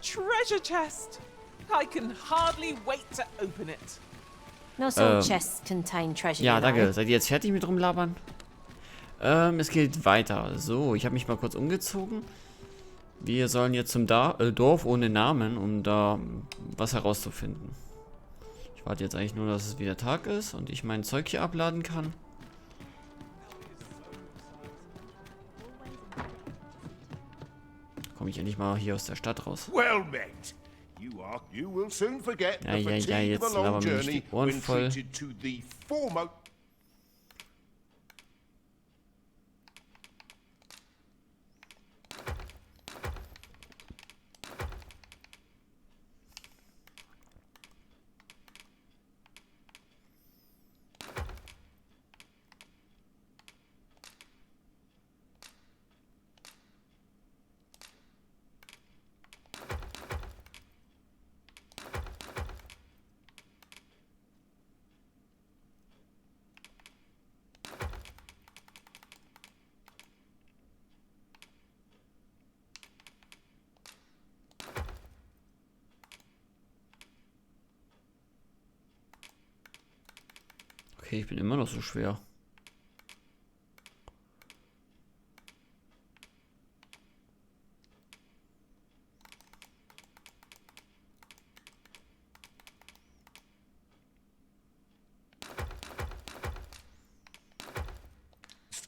treasure chest. I can hardly wait to open it. Not all chests contain treasure. Ja, danke. Seid ihr jetzt fertig mit rumlabern? Es geht weiter. So, ich habe mich mal kurz umgezogen. Wir sollen jetzt zum Dorf ohne Namen, um da was herauszufinden. Ich warte jetzt eigentlich nur, dass es wieder Tag ist und ich mein Zeug hier abladen kann. Komme ich endlich mal hier aus der Stadt raus. Well met. You will soon forget the Ja, fatigue jetzt of a long labern mir nicht journey die Ohren when voll. treated to the foremost. Okay, ich bin immer noch so schwer.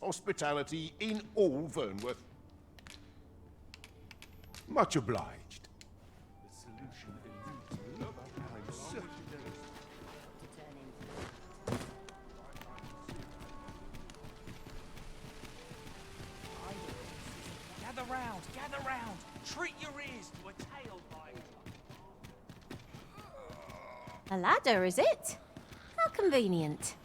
Hospitality in all Vernworth. Much obliged. The solution eludes me, but I'm certain there is. Gather round. Treat your ears to a tale by. A ladder, is it? How convenient.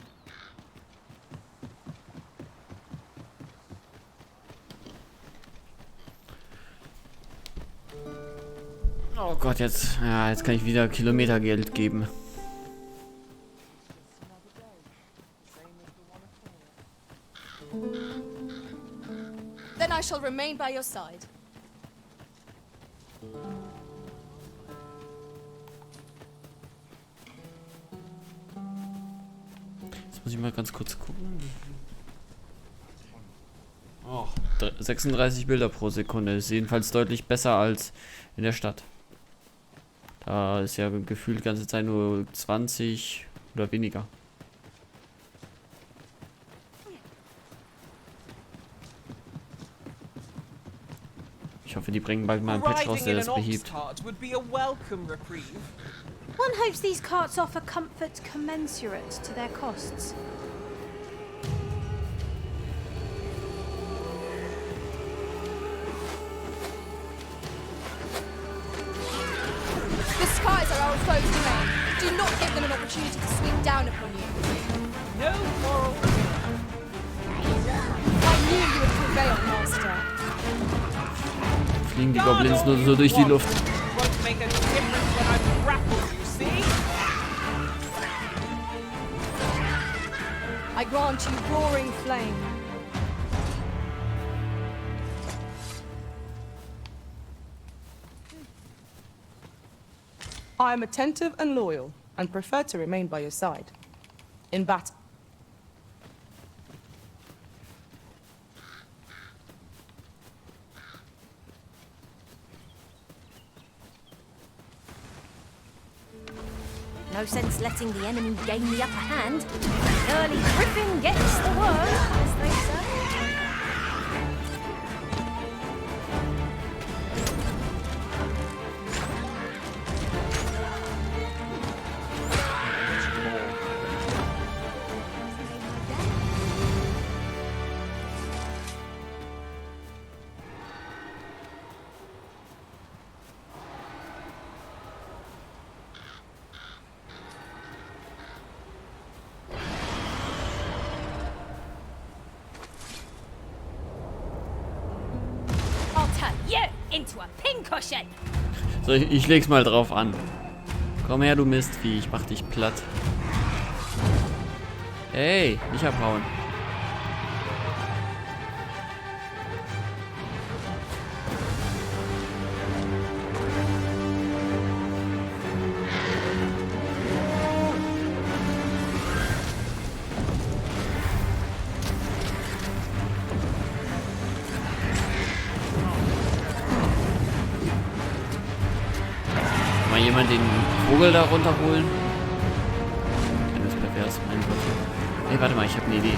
Oh Gott, jetzt kann ich wieder Kilometergeld geben. Then I shall remain by your side. Jetzt muss ich mal ganz kurz gucken. Oh, 36 Bilder pro Sekunde. Ist jedenfalls deutlich besser als in der Stadt. Da ist ja gefühlt die ganze Zeit nur 20 oder weniger. Ich hoffe, die bringen bald mal einen Patch raus, der das behebt. One hopes these carts offer comfort commensurate to their costs. The skies are our foes domain. Do not give them an opportunity to sweep down upon you. No moral. I knew you would prevail, Master. Fliegen die Goblins nur so durch die Luft. Won't make a difference when I'm grappled, you see? I grant you roaring flame. I am attentive and loyal, and prefer to remain by your side. In battle. No sense letting the enemy gain the upper hand. Early griffin gets the worm, as they say. I'll turn you into a pincushion. So, ich leg's mal drauf an. Komm her, du Mistvieh, ich mach dich platt. Ey, nicht abhauen. Mal jemand den Vogel da runterholen? Wenn das pervers, mein Gott. Hey, warte mal, ich habe eine Idee.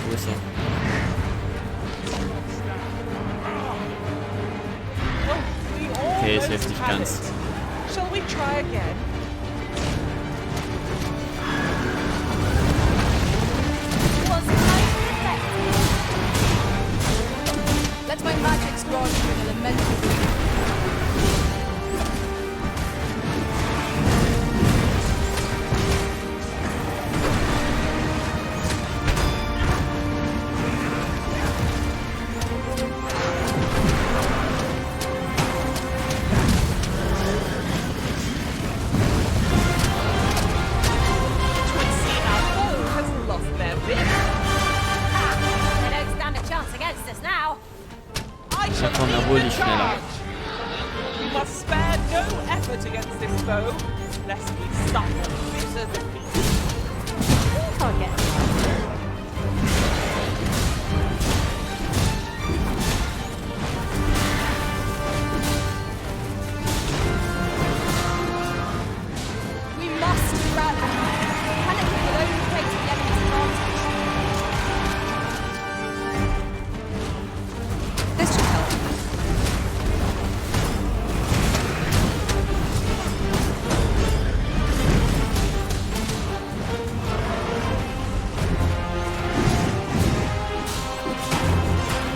Wo ist er? Okay, es hilft nicht ganz. Shall we try again? Was highly effective. Let my magics grant you an elemental. Komm, erhol dich schneller. We must spare no effort against this foe, lest we suffer bitter defeat. Can't get We must rally. Panic will only play to the enemy's advantage. This should help.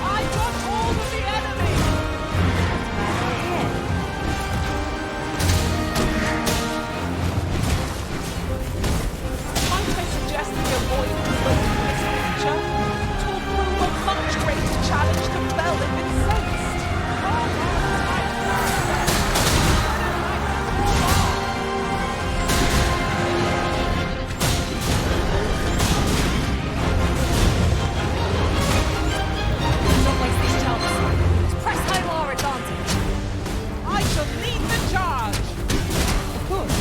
I got all of the enemy! Might I suggest we avoid provoking this creature? It will prove a much greater challenge to fell if incensed. not waste this chance. Let's press home our advantage. I shall lead the charge! Of course.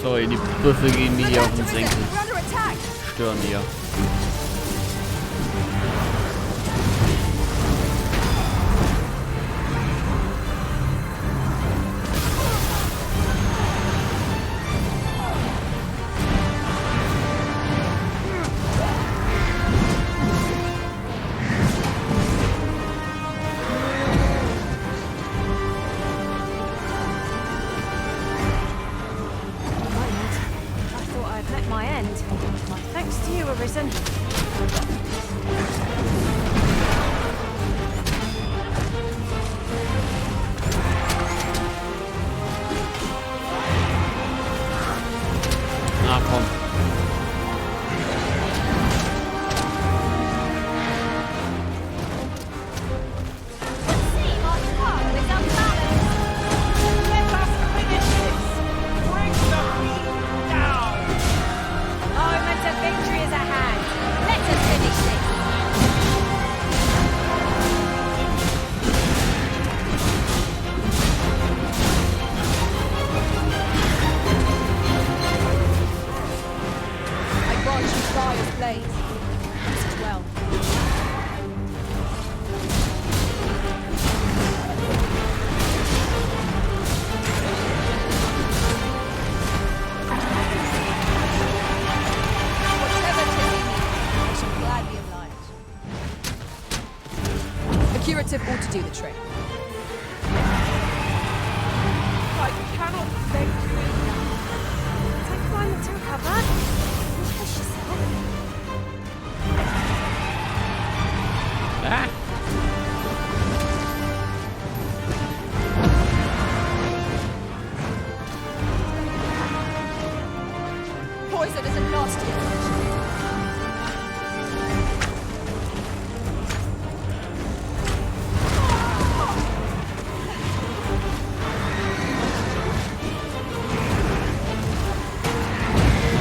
Sorry, die Büffel gehen mir hier auf den Senkel. We're under attack. Stören hier. I thought I'd met my end. My thanks to you, Arisen. Na komm. See, my power is unbalanced. Let us finish this! Bring the beat down! Moment of victory is at hand. Let us finish this. I grant you fire's blaze. This is well. Whatever Timmy needs, I shall gladly oblige. A curative ought to do the trick. I cannot thank you enough. Take a moment to recover. Refresh yourself. Ah. Poison is a nasty affliction.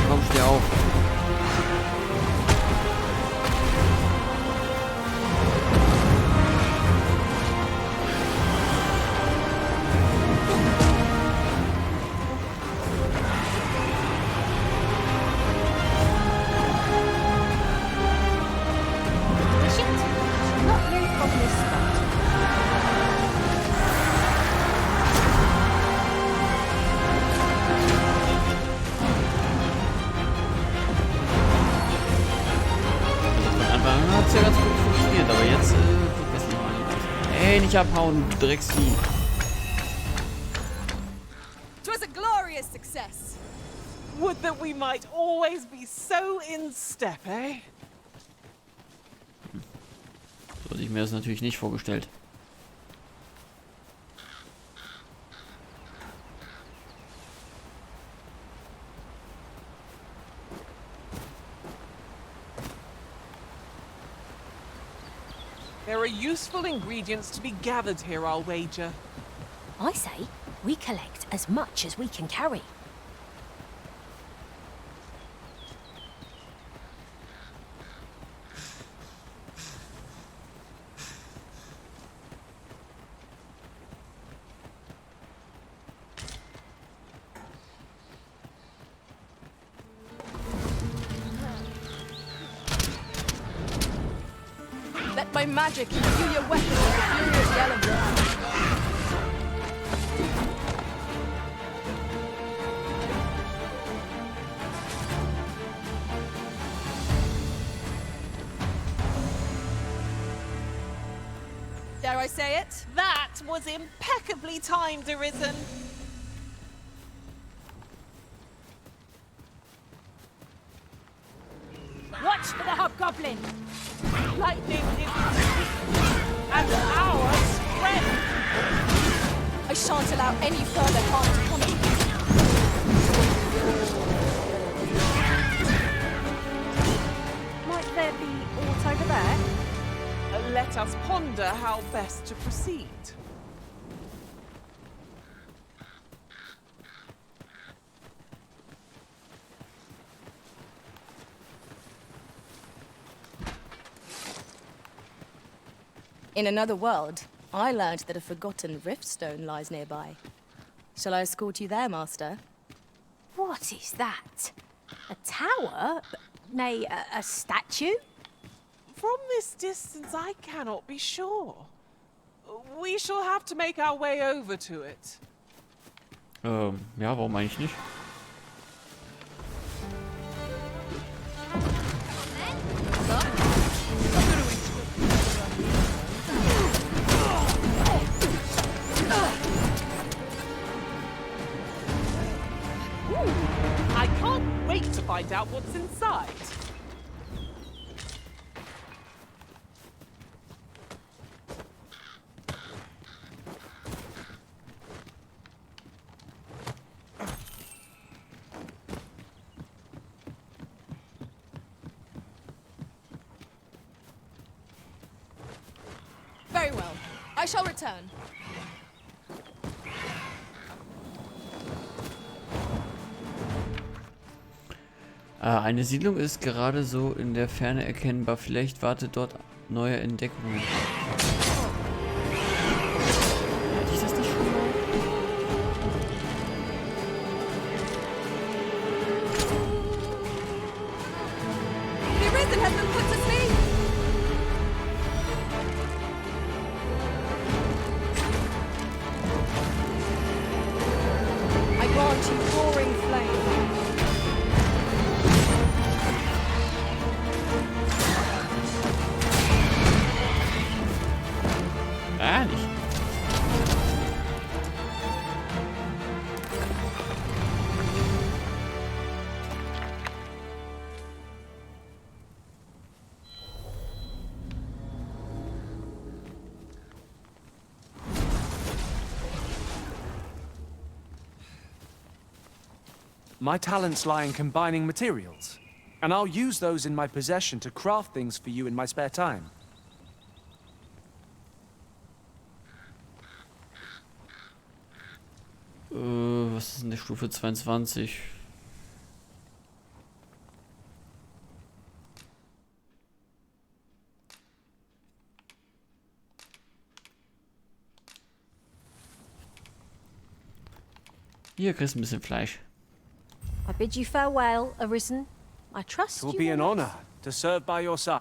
Komm, steh auf. nicht abhauen, du Drecksvieh. 'Twas a glorious success. Would that we might always be so in step, eh? So hatte ich mir das natürlich nicht vorgestellt. There are useful ingredients to be gathered here, I'll wager. I say we collect as much as we can carry. Let my magic imbue your weapon with the fury of the elements. Dare I say it? That was impeccably timed, Arisen. Watch for the hobgoblin! Lightning is and our strength. I shan't allow any further harm to come to you. Might there be aught over there? Let us ponder how best to proceed. In another world, I learned that a forgotten riftstone lies nearby. Shall I escort you there, Master? What is that? A tower? Nay, a statue? From this distance, I cannot be sure. We shall have to make our way over to it. Ja, warum eigentlich nicht? I can't wait to find out what's inside. Very well. I shall return. Eine Siedlung ist gerade so in der Ferne erkennbar. Vielleicht wartet dort neue Entdeckungen. Hatte ich das nicht schon mal? The Arisen has been put to sleep. I grant you roaring flame. Nicht. My talents lie in combining materials, and I'll use those in my possession to craft things for you in my spare time. Was ist denn der Stufe 22? Hier kriegst du ein bisschen Fleisch. I bid you farewell, Arisen. I trust It will you be an will- honor to serve by your side.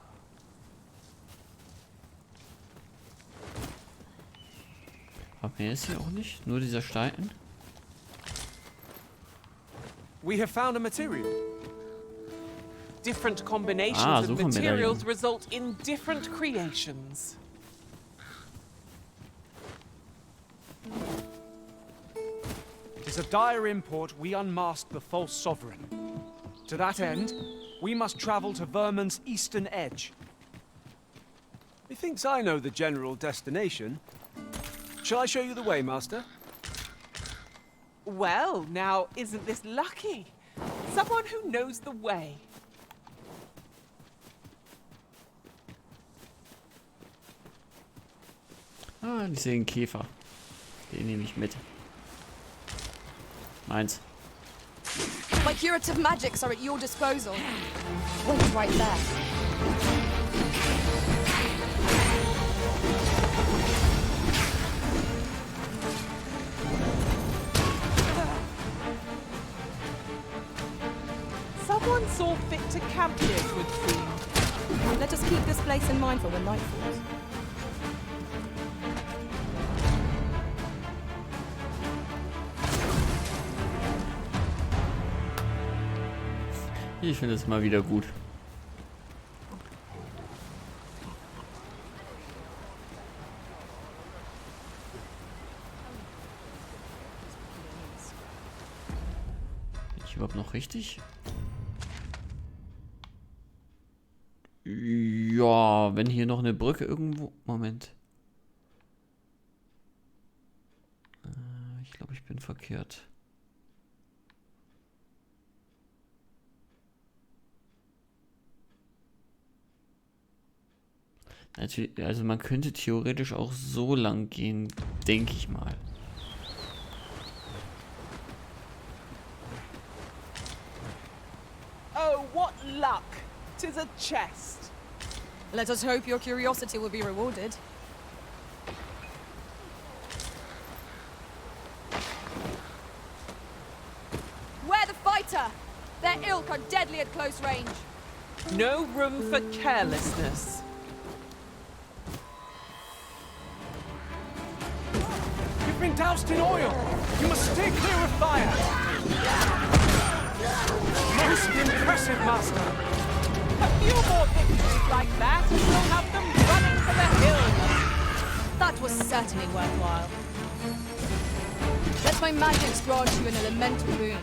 Aber mehr ist hier auch nicht. Nur dieser Stein. We have found a material. Different combinations of Suchermedaillon. materials result in different creations. is a dire import we unmask the false sovereign. To that end, we must travel to Vermin's eastern edge. Methinks I know the general destination. Shall I show you the way, Master? Well, now, isn't this lucky? Someone who knows the way. Ah, ich sehe einen Käfer. Den nehme ich mit. Meins. My curative magics are at your disposal. Wait right there. Someone saw fit to camp here, it would seem. Let us keep this place in mind for when night falls. Ich finde es mal wieder gut. Bin ich überhaupt noch richtig? Ja, wenn hier noch eine Brücke irgendwo... Moment. Ich glaube, ich bin verkehrt. Natürlich, also man könnte theoretisch auch so lang gehen, denke ich mal. Oh, what luck! 'Tis a chest. Let us hope your curiosity will be rewarded. Where the fighter? Their ilk are deadly at close range. No room for carelessness. You've been doused in oil! You must stay clear of fire! Most impressive, Master! A few more victories like that, and we'll have them running for the hills. That was certainly worthwhile. Let my magics grant you an elemental boon.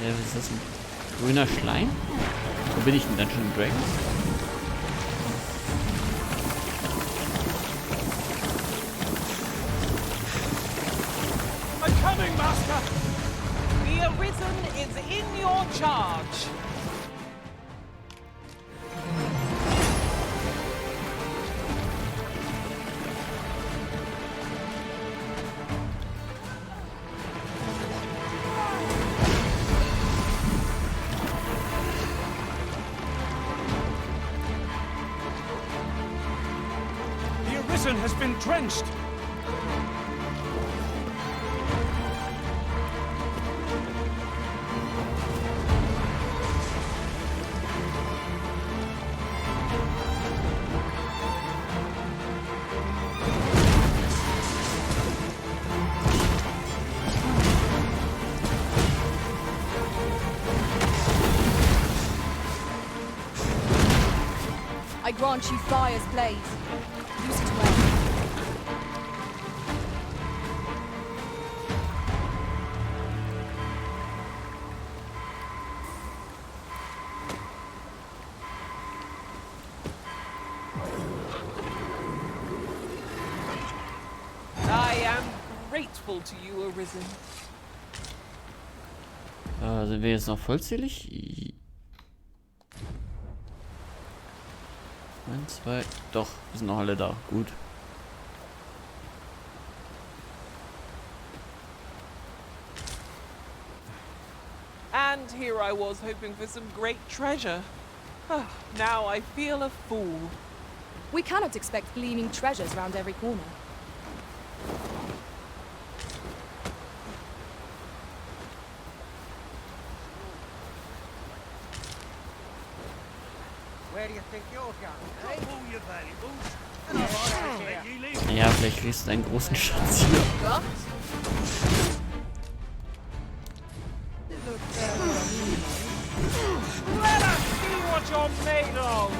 Ja, was ist das? Ein grüner Schleim? Wo bin ich denn dann schon im Dragon? I'm coming, Master! The Arisen is in your charge. The Arisen has been drenched! I grant you fire's blaze. Use it well. grateful to you, Arisen. Sind wir jetzt noch vollzählig? 1, 2. Doch, wir sind noch alle da. Gut. And here I was hoping for some great treasure. Ah, now I feel a fool. We cannot expect gleaming treasures round every corner. Where do you think you're going? Drop all your valuables, and I'll let you leave. Ja, vielleicht kriegst du einen großen Schatz hier. Let us see what you're made of!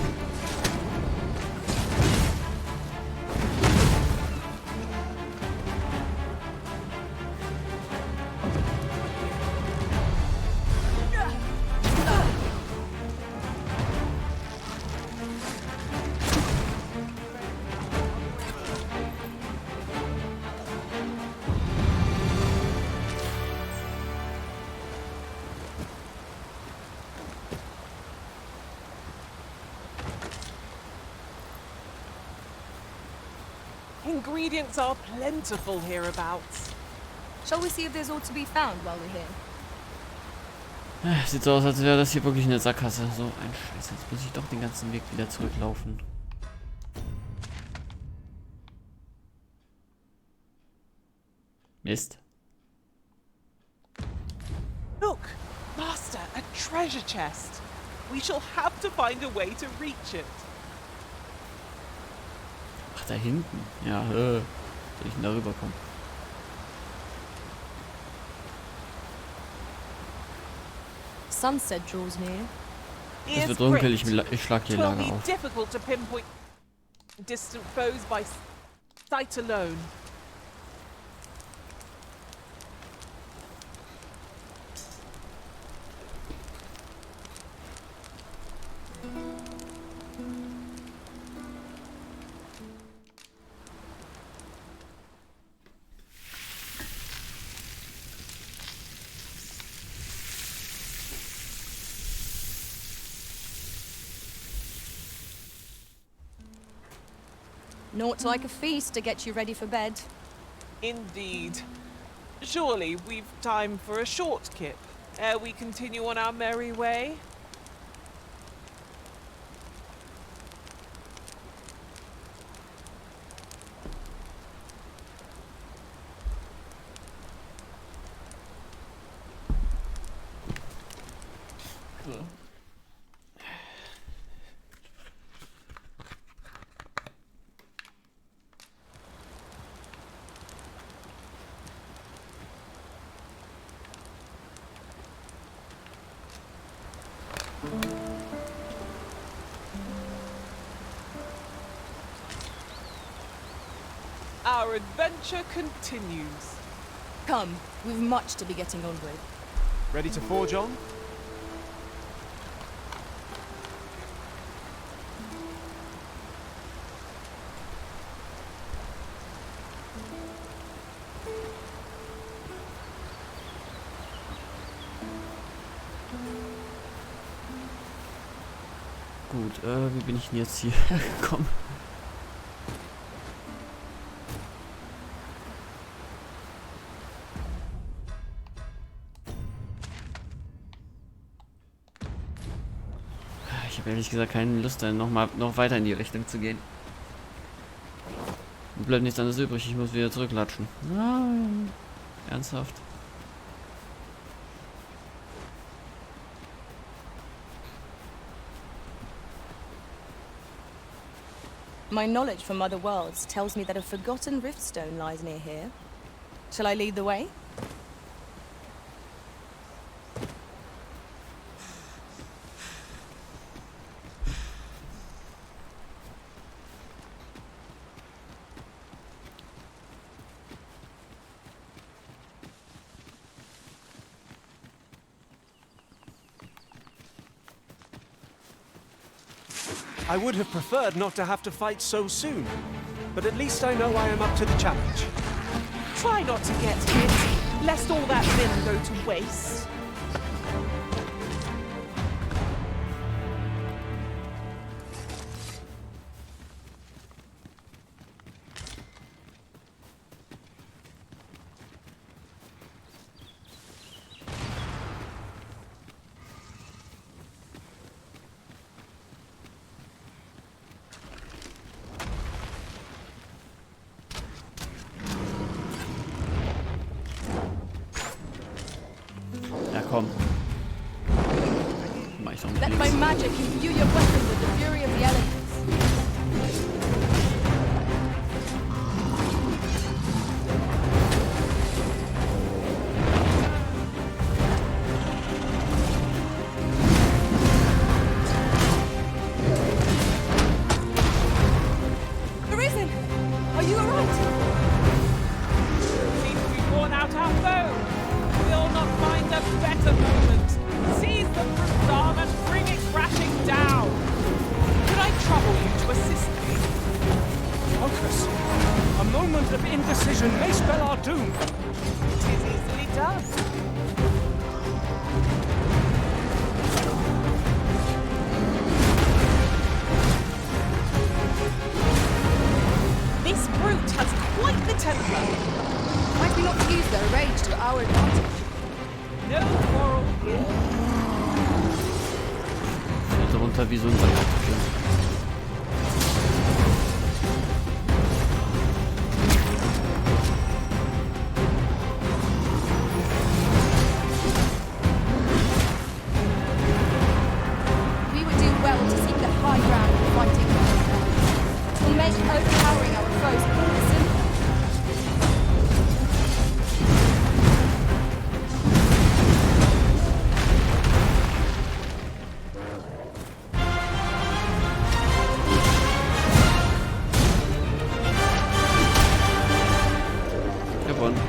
Ingredients are plentiful hereabouts. Shall we see if there's aught to be found while we're here? Sieht so aus, als wäre das hier wirklich eine Sackgasse. So ein Scheiß. Jetzt muss ich doch den ganzen Weg wieder zurücklaufen. Mist. Look, Master, a treasure chest. We shall have to find a way to reach it. Ach, da hinten. Ja, soll ich denn da rüberkommen? Sunset draws near. Es Is wird dunkel, great. ich schlag hier It will Lager be auf. difficult to pinpoint distant foes by sight alone. Naught like a feast to get you ready for bed. Indeed. Surely we've time for a short kip ere we continue on our merry way. Our adventure continues. Come, we've much to be getting on with. Ready to forge on? Gut, wie bin ich denn jetzt hier gekommen? Ich habe ehrlich gesagt keine Lust, dann noch weiter in die Richtung zu gehen. Mir bleibt nichts anderes übrig, ich muss wieder zurücklatschen. Nein. Ernsthaft? My knowledge from other worlds tells me that a forgotten riftstone lies near here. Shall I lead the way? I would have preferred not to have to fight so soon, but at least I know I am up to the challenge. Try not to get hit, lest all that vim go to waste. Ja, komm. Mach ich doch mit Let my links. magic imbue your weapon with the fury of the elements. Arisen! Are you alright? Seems we've worn out our foe. We'll not find a better moment. Seize the fruit arm and bring it crashing down. Could I trouble you to assist me? Focus. A moment of indecision may spell our doom. It is easily done. This brute has quite the temper. Might we not use their rage to our advantage? No quarrel here. Fällt runter wie so ein Sack. We would do well to seek the high ground of fighting. It will make overpowering our foes all the simpler. Gewonnen.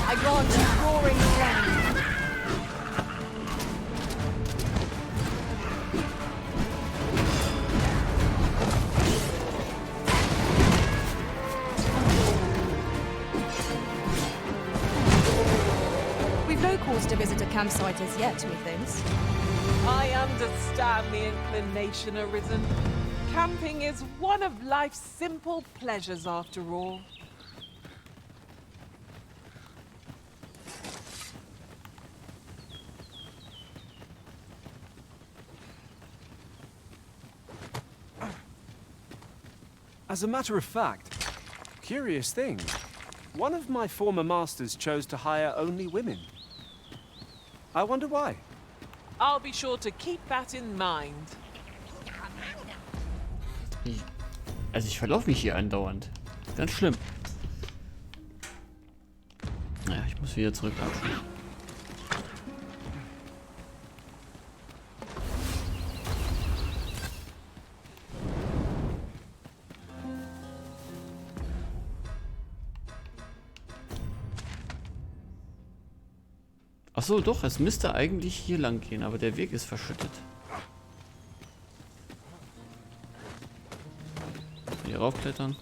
I grant you roaring flame. We've no cause to visit a campsite as yet, methinks. I understand the inclination, Arisen. Camping is one of life's simple pleasures after all. As a matter of fact, curious thing. One of my former masters chose to hire only women. I wonder why. I'll be sure to keep that in mind. Also ich verlaufe mich hier andauernd. Ganz schlimm. Naja, ich muss wieder zurücklatschen. Ach so, doch, es müsste eigentlich hier lang gehen, aber der Weg ist verschüttet. Hier raufklettern.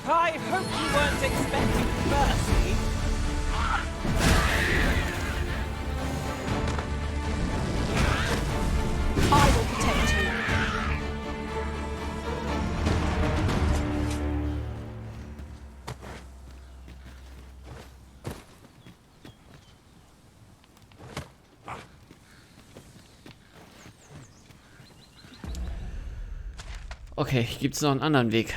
I hope you weren't expecting mercy. I will protect you. Okay, gibt es noch einen anderen Weg?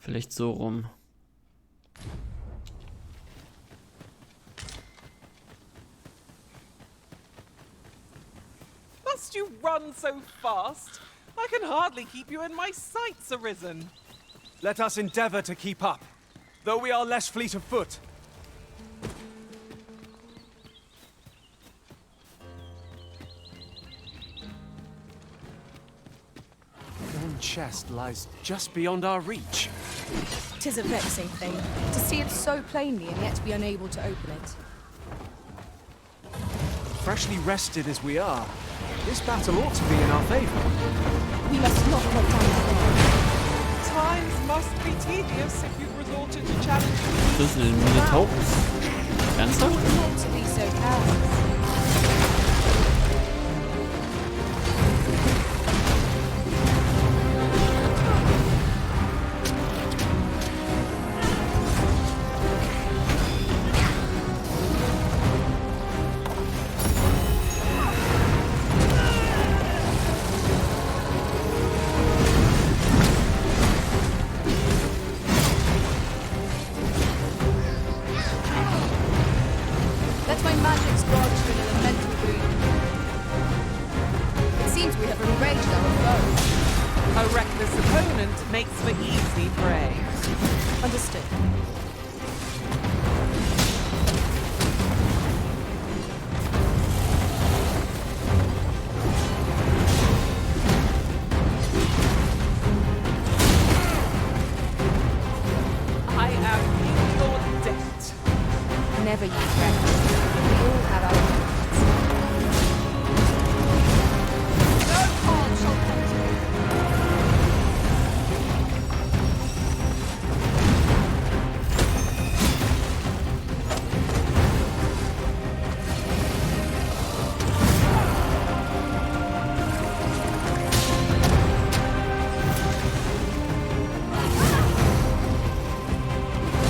Vielleicht so rum. Must you run so fast? I can hardly keep you in my sights, Arisen. Let us endeavor to keep up, though we are less fleet of foot. Yon chest lies just beyond our reach. 'Tis a vexing thing, to see it so plainly and yet be unable to open it. Freshly rested as we are, this battle ought to be in our favor. We must not let down the guard. Times must be tedious if you've resorted to challenge me. Das ist ein Minotaurus. Ernsthaft? Not to be so careless. Let my magic grant you an elemental boon. It seems we have enraged our foe. A reckless opponent makes for easy prey. Understood. I am in your debt. Never you fret. We all have our limits. No harm shall come to you.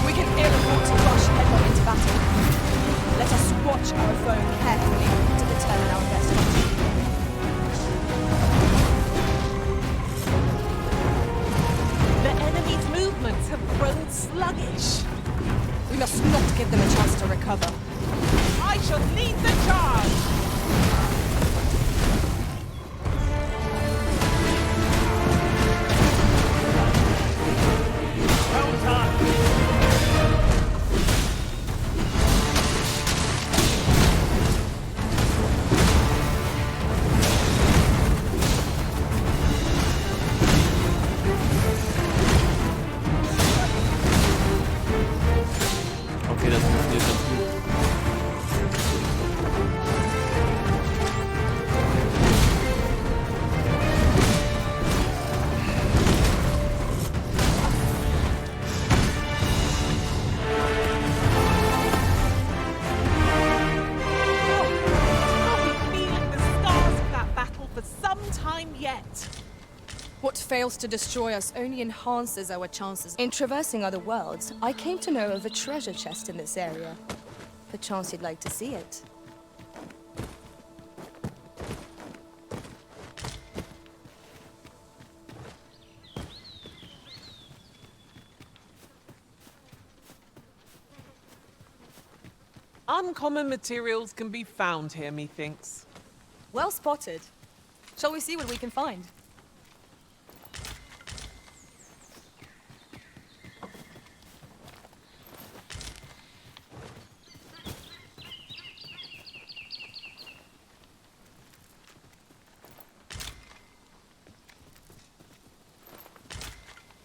We can ill afford to rush headlong into battle. Let us watch our foe carefully to determine our best strategy. The enemy's movements have grown sluggish. We must not give them a chance to recover. I shall lead the charge. Well done. Okay, das funktioniert ganz gut. I'll be feeling the scars of that battle for some time yet. What fails to destroy us only enhances our chances. In traversing other worlds, I came to know of a treasure chest in this area. Perchance you'd like to see it. Uncommon materials can be found here, methinks. Well spotted. Shall we see what we can find?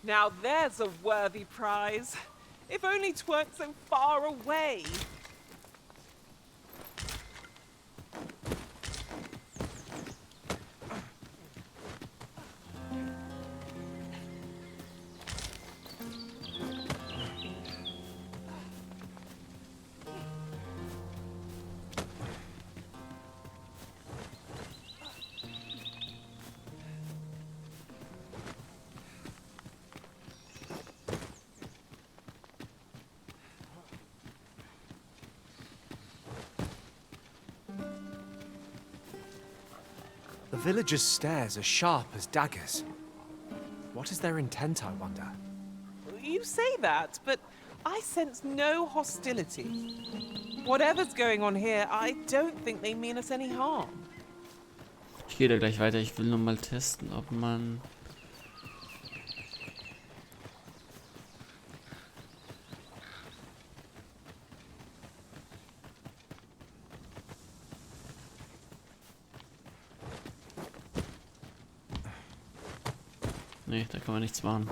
Now there's a worthy prize. If only 'tweren't so far away. villagers' stares are sharp as daggers. What is their intent, I wonder? You say that, but I sense no hostility. Whatever's going on here, I don't think they mean us any harm. Ich gehe da gleich weiter. Ich will nur mal testen, ob man... Nee, da kann man nichts machen.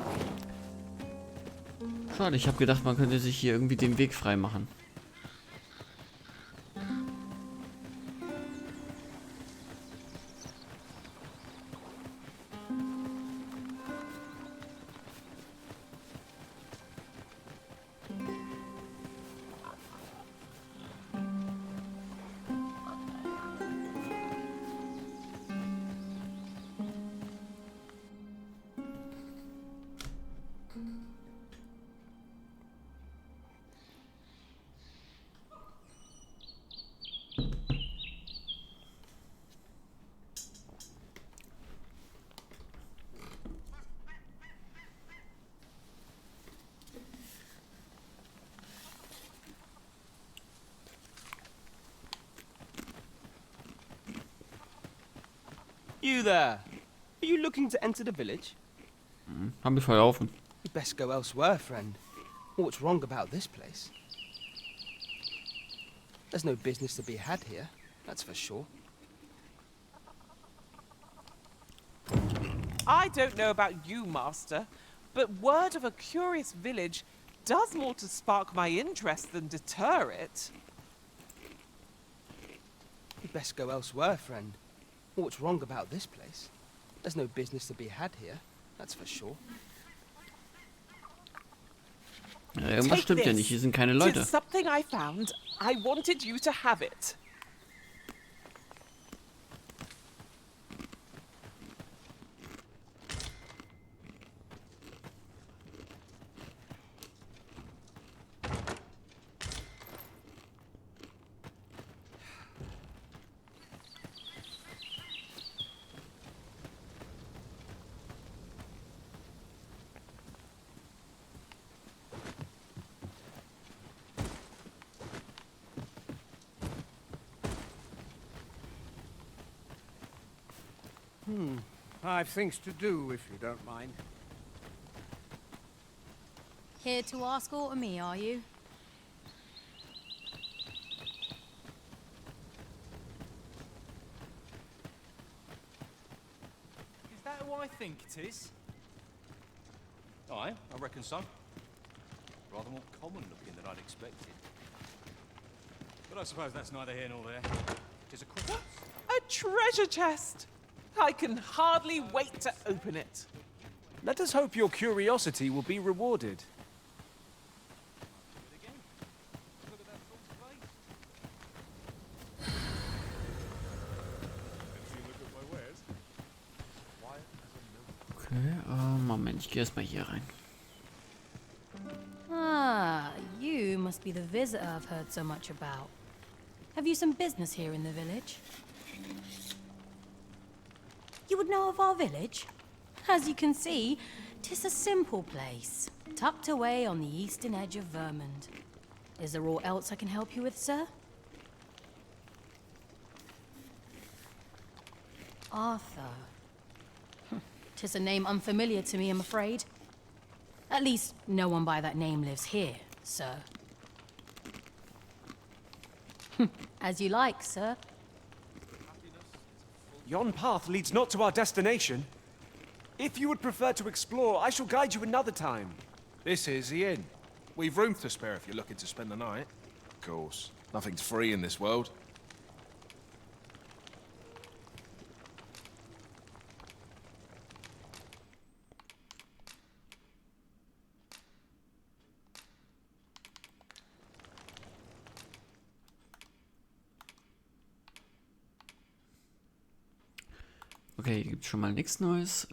Schade, ich habe gedacht, man könnte sich hier irgendwie den Weg frei machen. You there? Are you looking to enter the village? Haben wir verlaufen. You'd best go elsewhere, friend. What's wrong about this place? There's no business to be had here, that's for sure. I don't know about you, Master, but word of a curious village does more to spark my interest than deter it. You'd best go elsewhere, friend. What's wrong about this place? There's no business to be had here, that's for sure. Ja, irgendwas Take stimmt ja this. nicht. Hier sind keine Leute. It's something I found. I wanted you to have it. I've things to do, if you don't mind. Here to ask aught of me, are you? Is that who I think it is? Aye, I reckon so. Rather more common looking than I'd expected. But I suppose that's neither here nor there. It's a Christmas. A treasure chest! I can hardly wait to open it. Let us hope your curiosity will be rewarded. Look at that fool's face. Look at my wares. Quiet as a milk. Okay, Moment, ich gehe erstmal hier rein. Ah, you must be the visitor I've heard so much about. Have you some business here in the village? You would know of our village? As you can see, 'tis a simple place, tucked away on the eastern edge of Vermund. Is there aught else I can help you with, sir? Arthur. 'Tis a name unfamiliar to me, I'm afraid. At least, no one by that name lives here, sir. As you like, sir. Yon path leads not to our destination. If you would prefer to explore, I shall guide you another time. This is the inn. We've room to spare if you're looking to spend the night. Of course, nothing's free in this world. Okay, hier gibt es schon mal nichts Neues.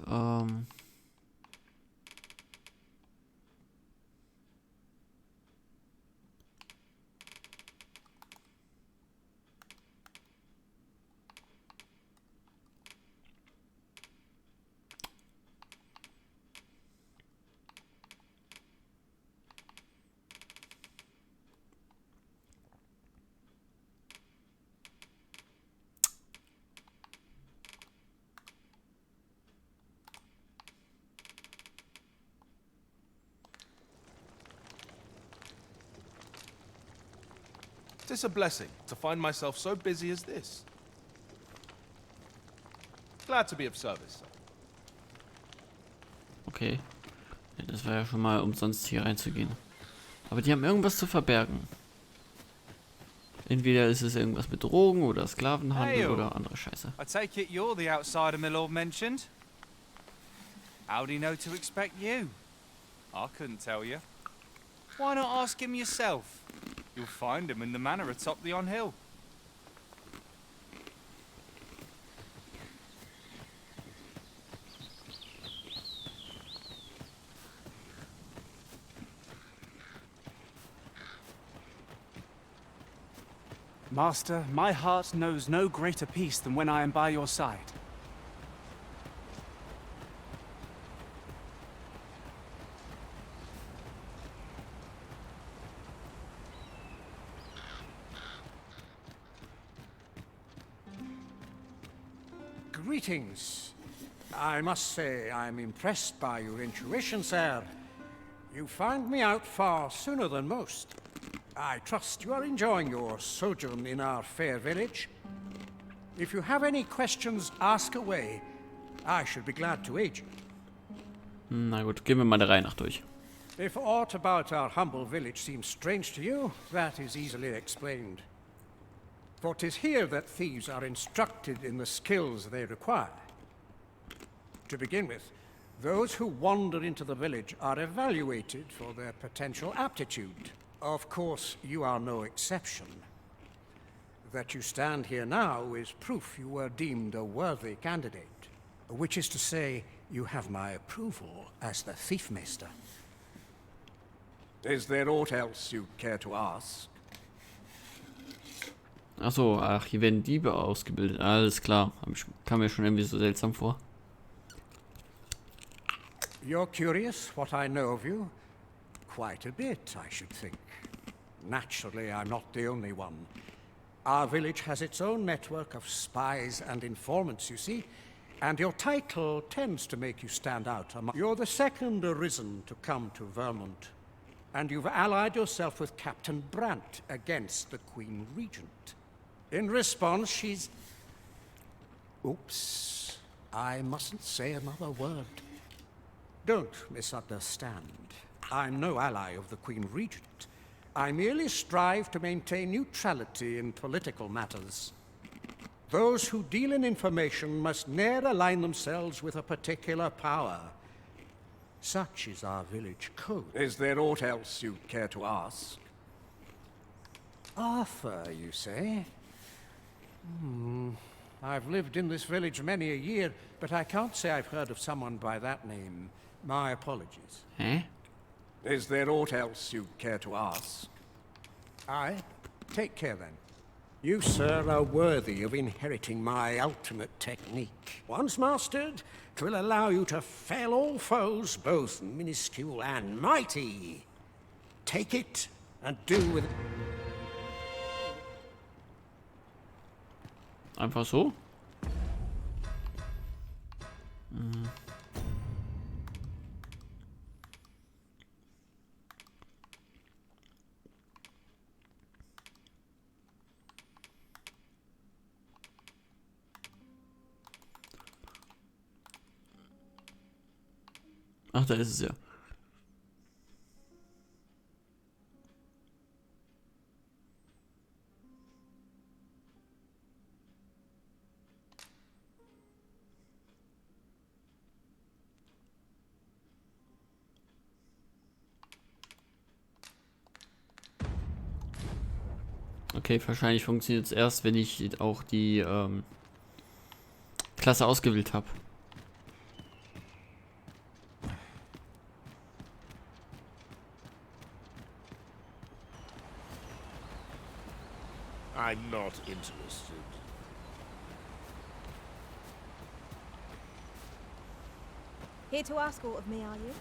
'Tis a blessing to find myself so busy as this. Glad to be of service. Okay. Ja, das war ja schon mal umsonst hier reinzugehen. Aber die haben irgendwas zu verbergen. Entweder ist es irgendwas mit Drogen oder Sklavenhandel oder andere Scheiße. I take it you're the outsider my lord mentioned. How'd he know to expect you? I couldn't tell you. Why not ask him yourself? You'll find him in the manor atop the on-hill. Master, my heart knows no greater peace than when I am by your side. Greetings. I must say I'm impressed by your intuition, sir. You found me out far sooner than most. I trust you are enjoying your sojourn in our fair village. If you have any questions, ask away. I should be glad to aid you. Na gut, gehen wir mal der Reihe nach durch. If aught about our humble village seems strange to you, that is easily explained. For 'tis here that thieves are instructed in the skills they require. To begin with, those who wander into the village are evaluated for their potential aptitude. Of course, you are no exception. That you stand here now is proof you were deemed a worthy candidate. Which is to say, you have my approval as the Thiefmeister. Is there aught else you care to ask? Achso, ach, hier werden Diebe ausgebildet. Alles klar. Kam mir schon irgendwie so seltsam vor. You're curious what I know of you? Quite a bit, I should think. Naturally, I'm not the only one. Our village has its own network of spies and informants, you see, and your title tends to make you stand out among... You're the second arisen to come to Vermont, and you've allied yourself with Captain Brant against the Queen Regent. In response, she's... Oops. I mustn't say another word. Don't misunderstand. I'm no ally of the Queen Regent. I merely strive to maintain neutrality in political matters. Those who deal in information must ne'er align themselves with a particular power. Such is our village code. Is there aught else you care to ask? Arthur, you say? I've lived in this village many a year, but I can't say I've heard of someone by that name. My apologies. Hä? Is there aught else you care to ask? Aye. Take care then. You, sir, are worthy of inheriting my ultimate technique. Once mastered, 'twill allow you to fell all foes, both minuscule and mighty. Take it and do with it. Einfach so? Ach, da ist es ja. Okay, wahrscheinlich funktioniert es erst, wenn ich auch die Klasse ausgewählt habe. I'm not interested. Here to ask aught of me, are you?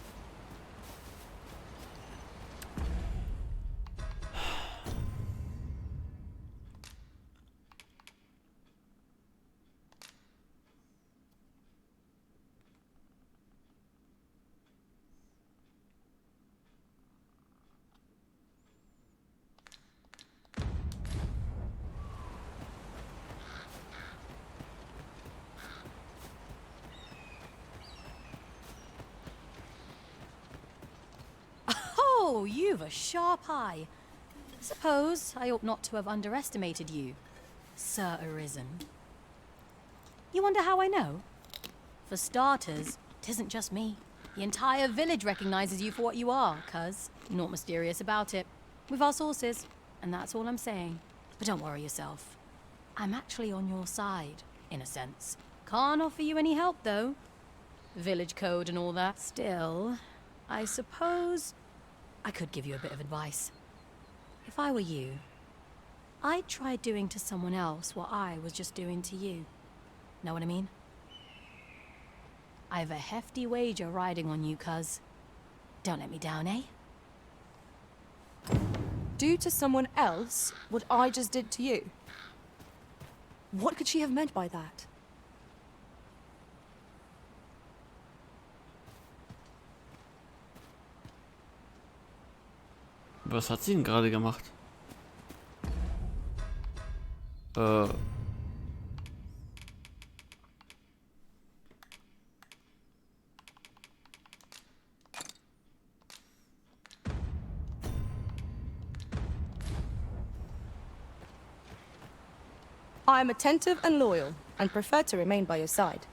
Oh, you've a sharp eye. Suppose I ought not to have underestimated you, Sir Arisen. You wonder how I know? For starters, it isn't just me. The entire village recognizes you for what you are, cuz. Naught mysterious about it. We've our sources, and that's all I'm saying. But don't worry yourself. I'm actually on your side, in a sense. Can't offer you any help, though. Village code and all that. Still, I suppose I could give you a bit of advice. If I were you, I'd try doing to someone else what I was just doing to you. Know what I mean? I've a hefty wager riding on you, cuz. Don't let me down, eh? Do to someone else what I just did to you. What could she have meant by that? Was hat sie denn gerade gemacht? I am attentive and loyal, and prefer to remain by your side.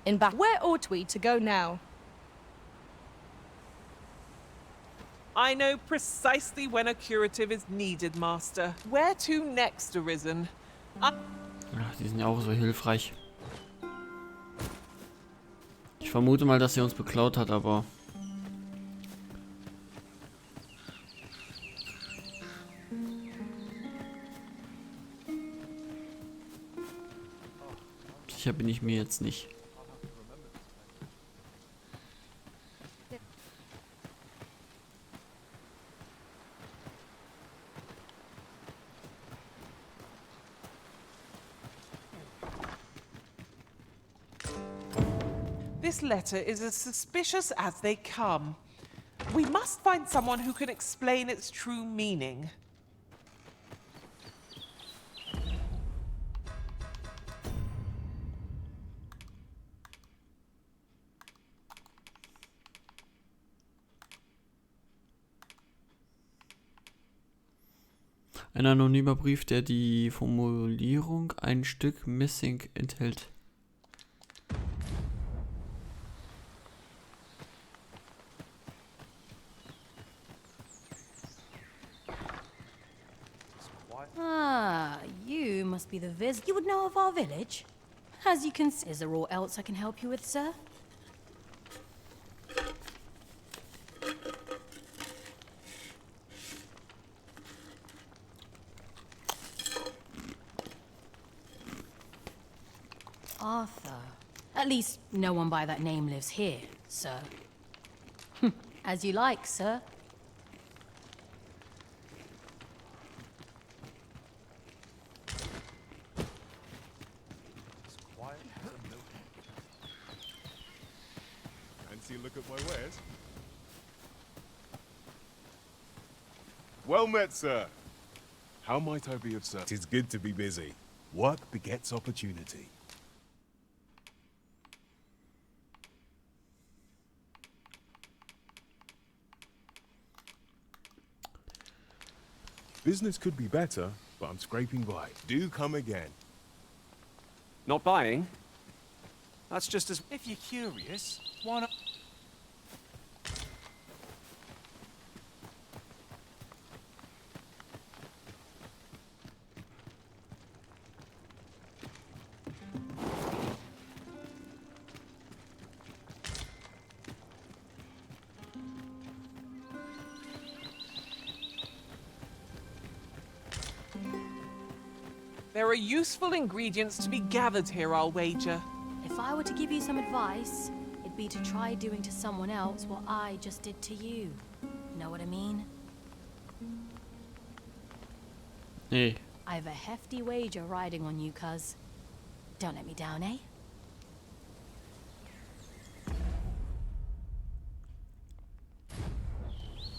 In back, where ought we to go now? I know precisely when a curative is needed, Master. Where to next, Arisen? Ach, die sind ja auch so hilfreich. Ich vermute mal, dass sie uns beklaut hat, aber... Sicher bin ich mir jetzt nicht. This letter is as suspicious as they come. We must find someone who can explain its true meaning. Ein anonymer Brief, der die Formulierung ein Stück Missing enthält. Ah, you must be the viz. You would know of our village? As you can see, is there aught else I can help you with, sir? Arthur. At least no one by that name lives here, sir. As you like, sir. Fancy a look at my wares? Well met, sir. How might I be of service? 'Tis good to be busy. Work begets opportunity. Business could be better, but I'm scraping by. Do come again. Not buying? That's just as... If you're curious, why not? There are useful ingredients to be gathered here, I'll wager. If I were to give you some advice, it'd be to try doing to someone else what I just did to you. Know what I mean? Nee. I've a hefty wager riding on you, cuz. Don't let me down, eh?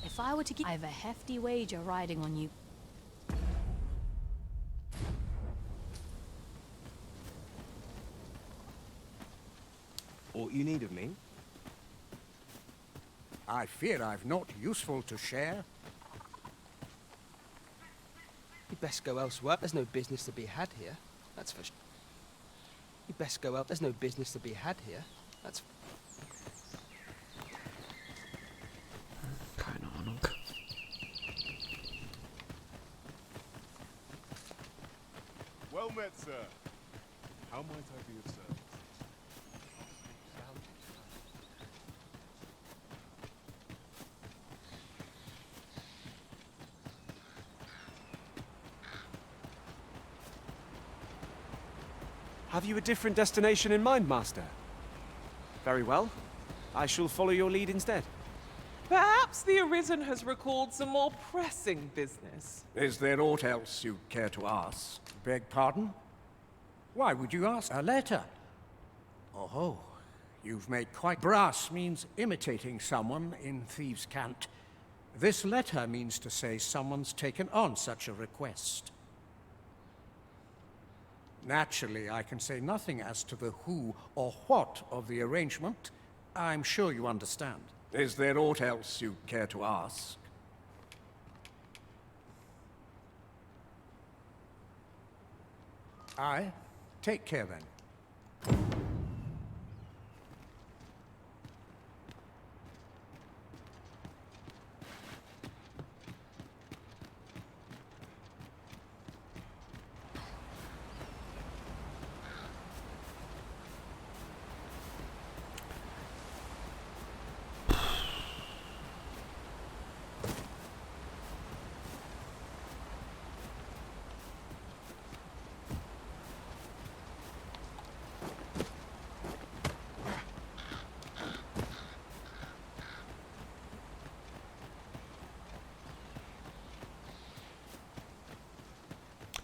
If I were to give... I've a hefty wager riding on you. Aught you need of me? I fear I've naught useful to share. You'd best go elsewhere. There's no business to be had here. That's for sure. You'd best go out. There's no business to be had here. That's... Keine Ahnung. Well met, sir. How might I be of service? Have you a different destination in mind, Master? Very well. I shall follow your lead instead. Perhaps the Arisen has recalled some more pressing business. Is there aught else you care to ask? Beg pardon? Why would you ask? A letter? Oh, you've made quite... Brass means imitating someone in thieves' cant. This letter means to say someone's taken on such a request. Naturally, I can say nothing as to the who or what of the arrangement. I'm sure you understand. Is there aught else you care to ask? Aye. Take care then.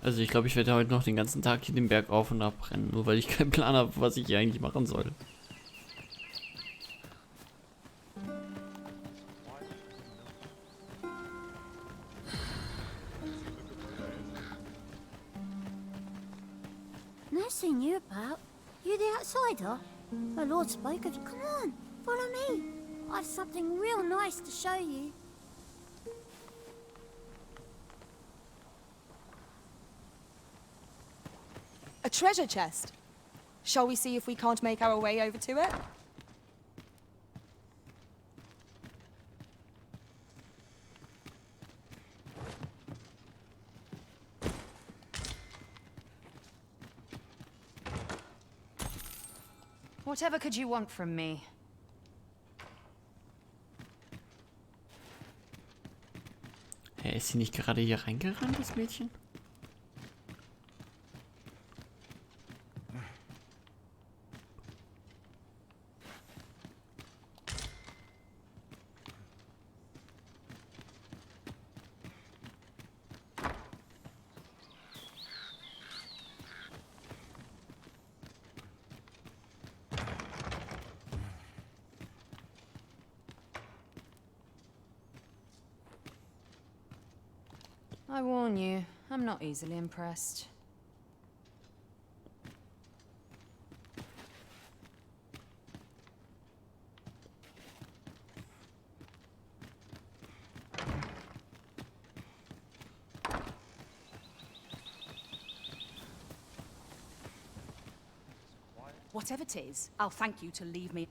Also ich glaube, ich werde heute noch den ganzen Tag hier den Berg auf und ab rennen, nur weil ich keinen Plan habe, was ich hier eigentlich machen soll. No seen you about. You the outsider? My lord spoke of you. Come on, follow me. I've something real nice to show you. A treasure chest. Shall we see if we can't make our way over to it? Whatever could you want from me? Hä, ist sie nicht gerade hier reingerannt, das Mädchen? I warn you, I'm not easily impressed. Whatever it is, I'll thank you to leave me.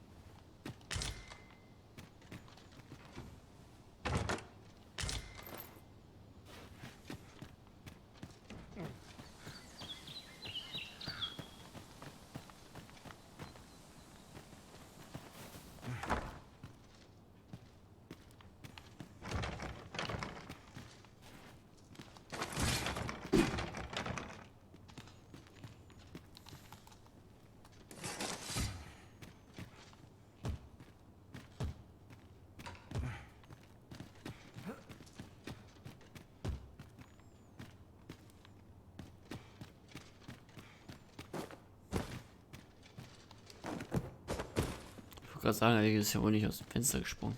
Ich wollte gerade sagen, er ist ja wohl nicht aus dem Fenster gesprungen.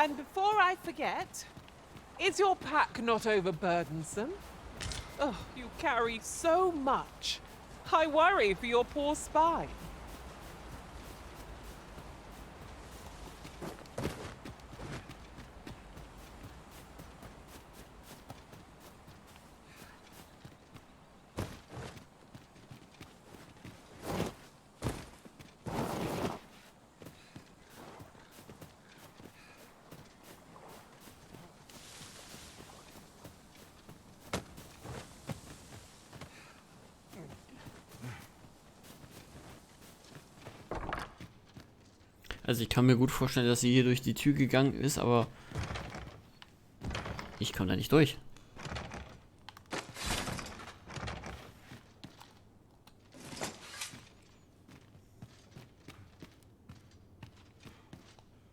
And before I forget, is your pack not overburdensome? Oh, you carry so much. I worry for your poor spine. Also ich kann mir gut vorstellen, dass sie hier durch die Tür gegangen ist, aber ich komme da nicht durch.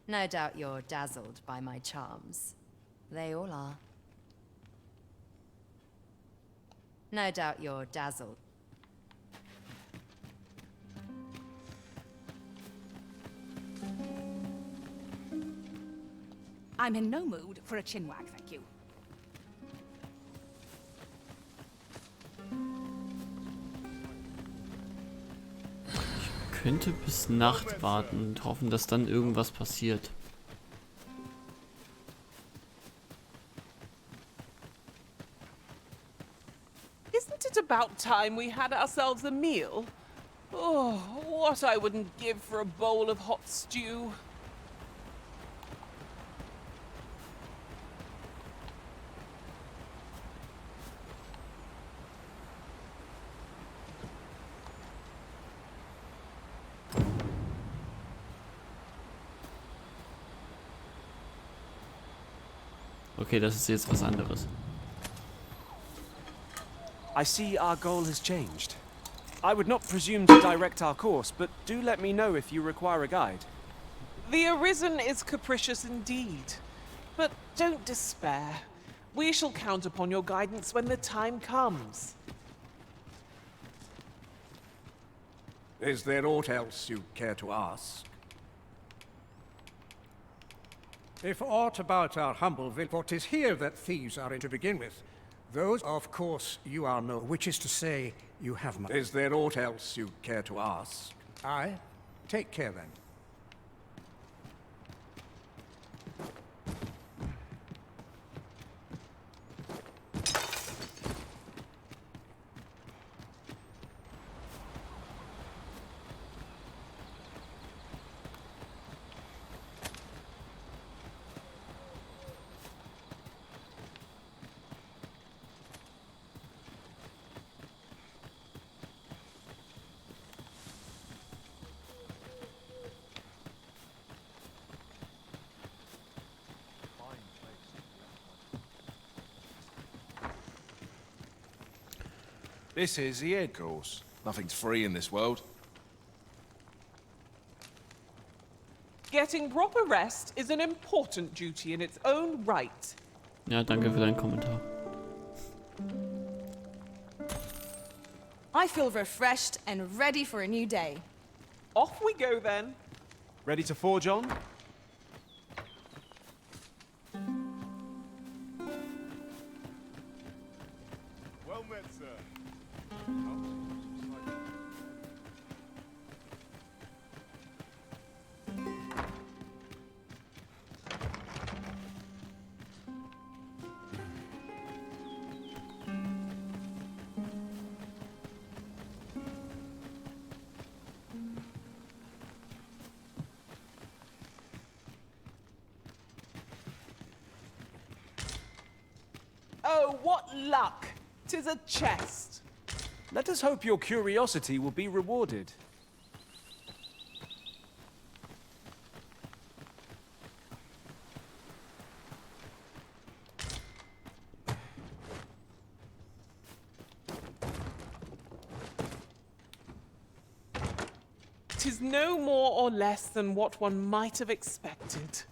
No doubt you're dazzled by my charms. They all are. No doubt you're dazzled. I'm in no mood for a chinwag, thank you. Ich könnte bis Nacht warten und hoffen, dass dann irgendwas passiert. Isn't it about time we had ourselves a meal? Oh, what I wouldn't give for a bowl of hot stew. Okay, das ist jetzt was anderes. I see our goal has changed. I would not presume to direct our course, but do let me know if you require a guide. The Arisen is capricious indeed. But don't despair. We shall count upon your guidance when the time comes. Is there aught else you care to ask? If aught about our humble village, for 'tis here that thieves are in to begin with. Those, of course, you are no, which is to say, you have my... Is there aught else you care to ask? Aye? Take care then. This is the end. Of course. Nothing's free in this world. Getting proper rest is an important duty in its own right. Ja, danke für deinen Kommentar. I feel refreshed and ready for a new day. Off we go then. Ready to forge on? Well met, sir. Oh, what luck! 'Tis a chest. Let us hope your curiosity will be rewarded. Tis no more or less than what one might have expected.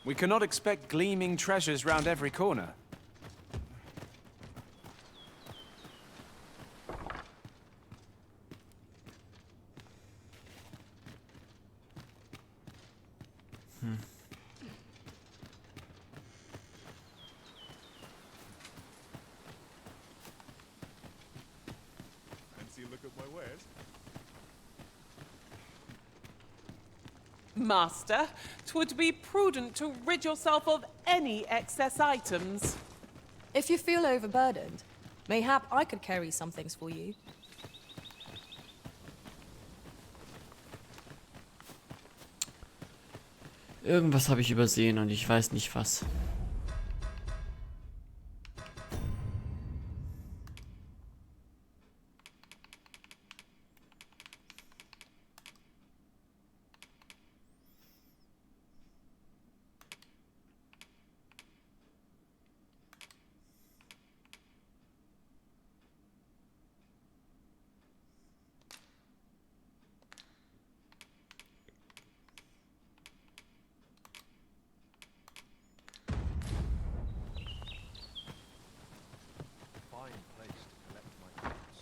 We cannot expect gleaming treasures round every corner. wares? Master, 'twould be prudent to rid yourself of any excess items. If you feel overburdened, mayhap I could carry some things for you. Irgendwas habe ich übersehen und ich weiß nicht was. Fine place to collect my goods.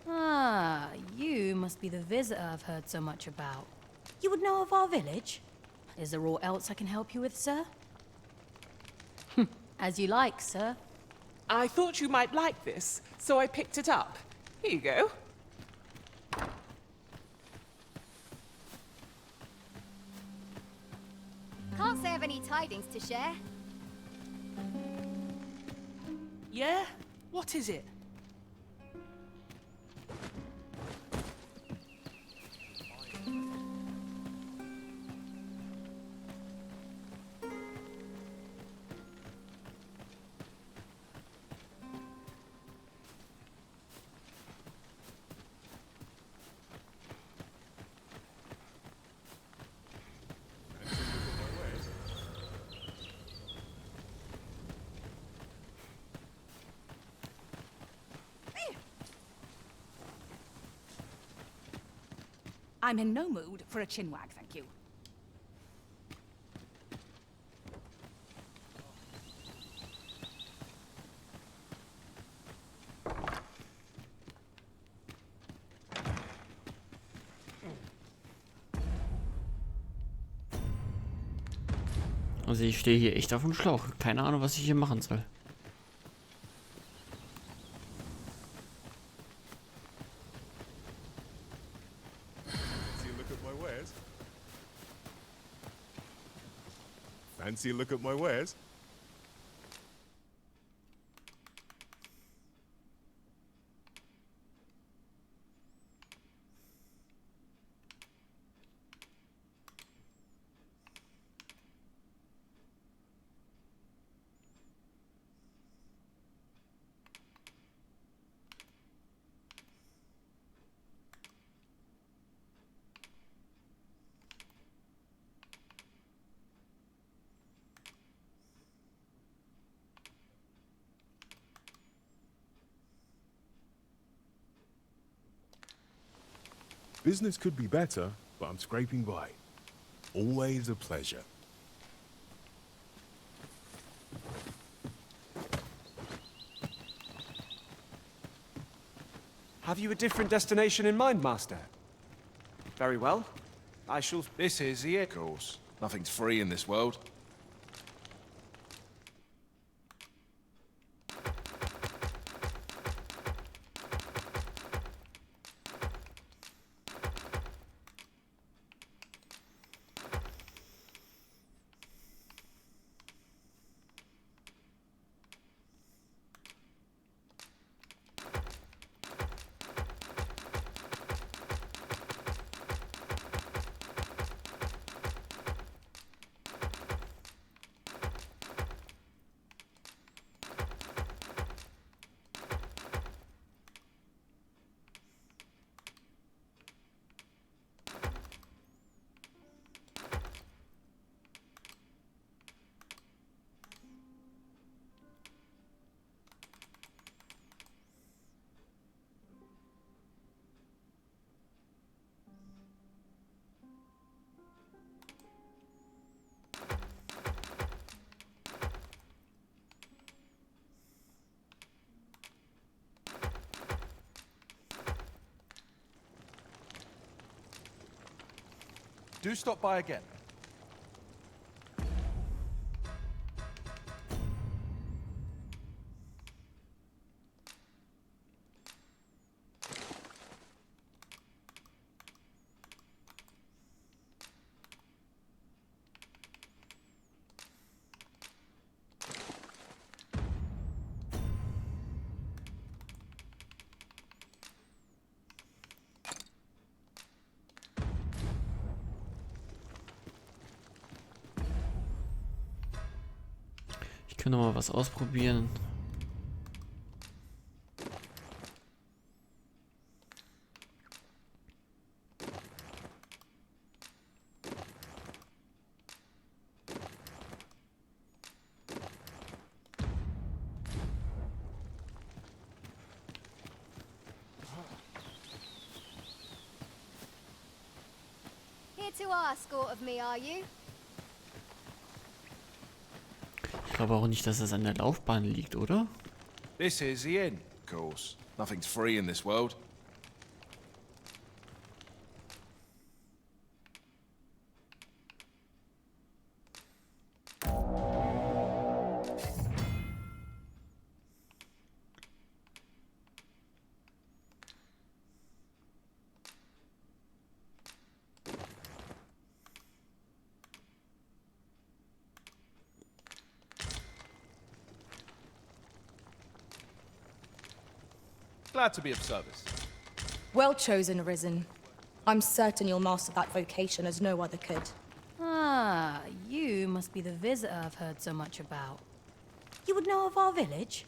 Ah, you must be the visitor I've heard so much about. You would know of our village? Is there aught else I can help you with, sir? As you like, sir. I thought you might like this, so I picked it up. Here you go. Can't say I've any tidings to share. Yeah? What is it? I'm in no mood for a chinwag, thank you. Also ich stehe hier echt auf dem Schlauch. Keine Ahnung, was ich hier machen soll. Fancy a look at my wares? Business could be better, but I'm scraping by. Always a pleasure. Have you a different destination in mind, Master? Very well. I shall... This is the of course. Nothing's free in this world. Do stop by again. Ich kann noch mal was ausprobieren. Here to ask aught of me, are you? Ich glaube auch nicht, dass es an der Laufbahn liegt, oder? This is the inn. Of course. Nothing's free in this world. Glad to be of service. Well chosen, Arisen. I'm certain you'll master that vocation as no other could. Ah, you must be the visitor I've heard so much about. You would know of our village?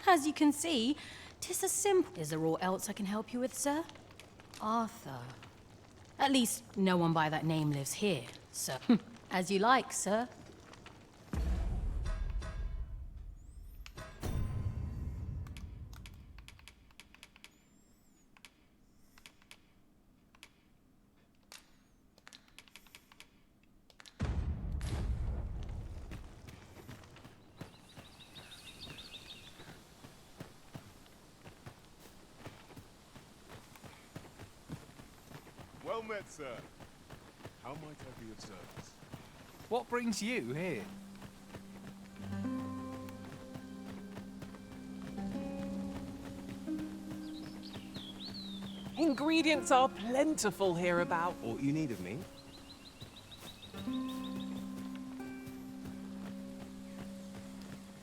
As you can see, 'tis a simple... Is there aught else I can help you with, sir? Arthur. At least, no one by that name lives here, so... As you like, sir. Well met, sir. How might I be of service? What brings you here? Ingredients are plentiful hereabout. Aught you need of me?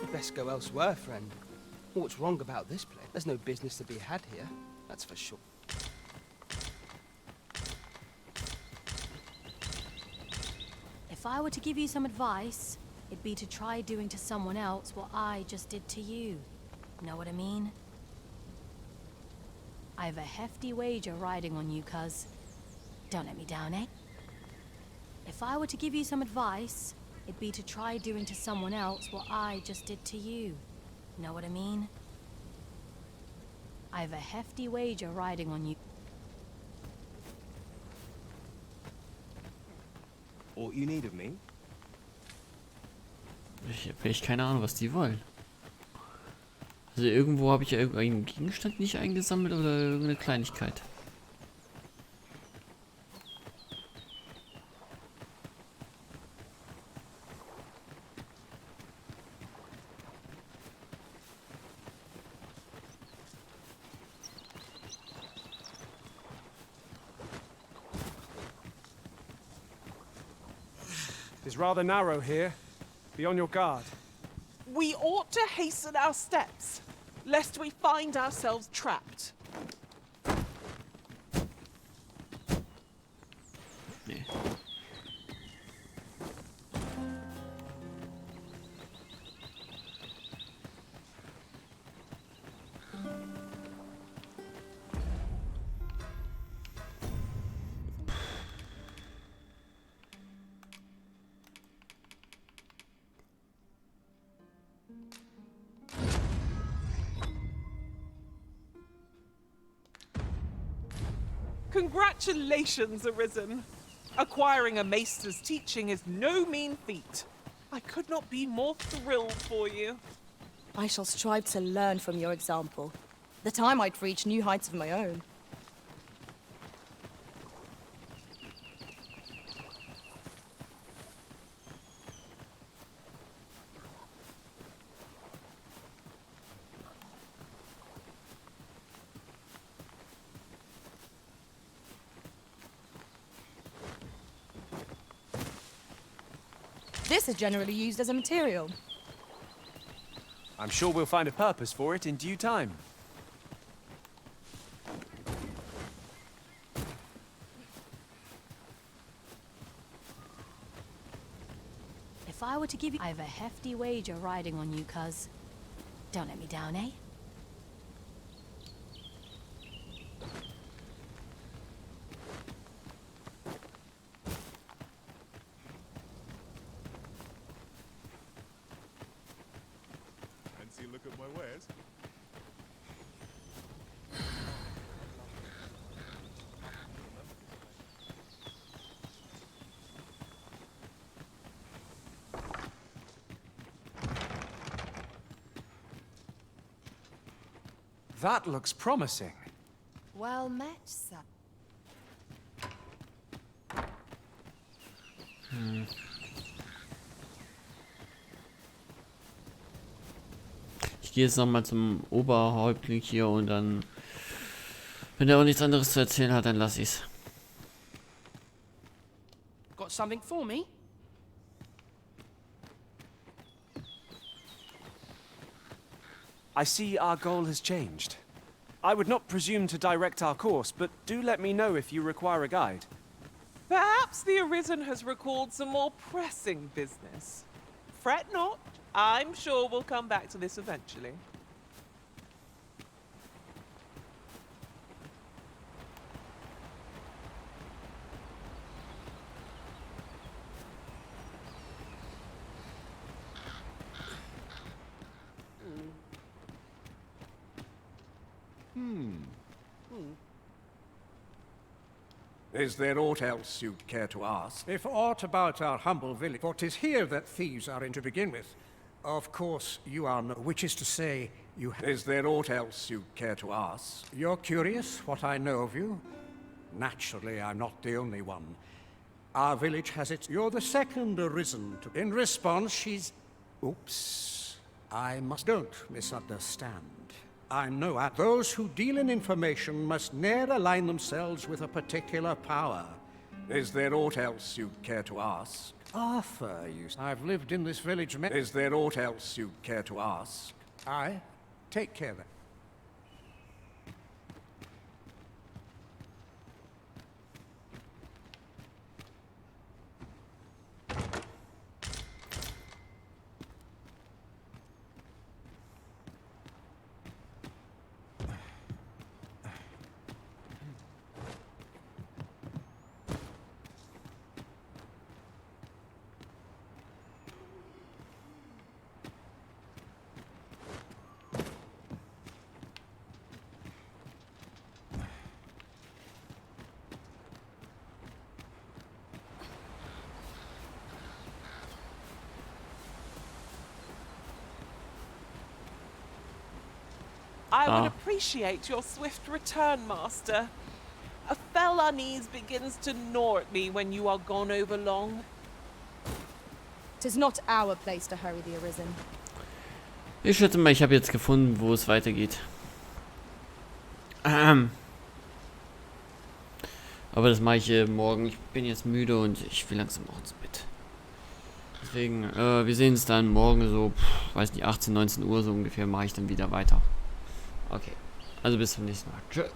You'd best go elsewhere, friend. What's wrong about this place? There's no business to be had here, that's for sure. If I were to give you some advice, it'd be to try doing to someone else what I just did to you. Know what I mean? I've a hefty wager riding on you, cuz. Don't let me down, eh? If I were to give you some advice, it'd be to try doing to someone else what I just did to you. Know what I mean? I've a hefty wager riding on you. Aught you need of me? Ich habe echt keine Ahnung, was die wollen. Also irgendwo habe ich ja irgendeinen Gegenstand nicht eingesammelt oder irgendeine Kleinigkeit. It's rather narrow here. Be on your guard. We ought to hasten our steps, lest we find ourselves trapped. Nee. Congratulations, Arisen. Acquiring a maester's teaching is no mean feat. I could not be more thrilled for you. I shall strive to learn from your example, that I might reach new heights of my own. This is generally used as a material. I'm sure we'll find a purpose for it in due time. If I were to give you... I have a hefty wager riding on you, cuz. Don't let me down, eh? Fancy a look at my wares? That looks promising. Well met, sir. Ich gehe jetzt nochmal zum Oberhäuptling hier und dann, wenn er auch nichts anderes zu erzählen hat, dann lass ich's. Got something for me? I see our goal has changed. I would not presume to direct our course, but do let me know if you require a guide. Perhaps the Arisen has recalled some more pressing business. Fret not. I'm sure we'll come back to this eventually. Is there aught else you'd care to ask? If aught about our humble village, for 'tis here that thieves are in to begin with. Of course, you are no... Which is to say, you... Is there aught else you'd care to ask? You're curious what I know of you? Naturally, I'm not the only one. Our village has its... You're the second Arisen to... In response, she's... Oops. I must... Don't misunderstand. I know those who deal in information must ne'er align themselves with a particular power. Is there aught else you'd care to ask? Arthur, I've lived in this village many... Is there aught else you'd care to ask? Aye. Take care then. I would appreciate your swift return, Master. A fell unease begins to gnaw at me when you are gone over long. 'Tis not our place to hurry the Arisen. Ich schätze mal, ich habe jetzt gefunden, wo es weitergeht. Aber das mache ich morgen. Ich bin jetzt müde und ich will langsam auch ins Bett. Deswegen, wir sehen uns dann morgen so, weiß nicht, 18, 19 Uhr so ungefähr, mache ich dann wieder weiter. Okay, also bis zum nächsten Mal. Tschö.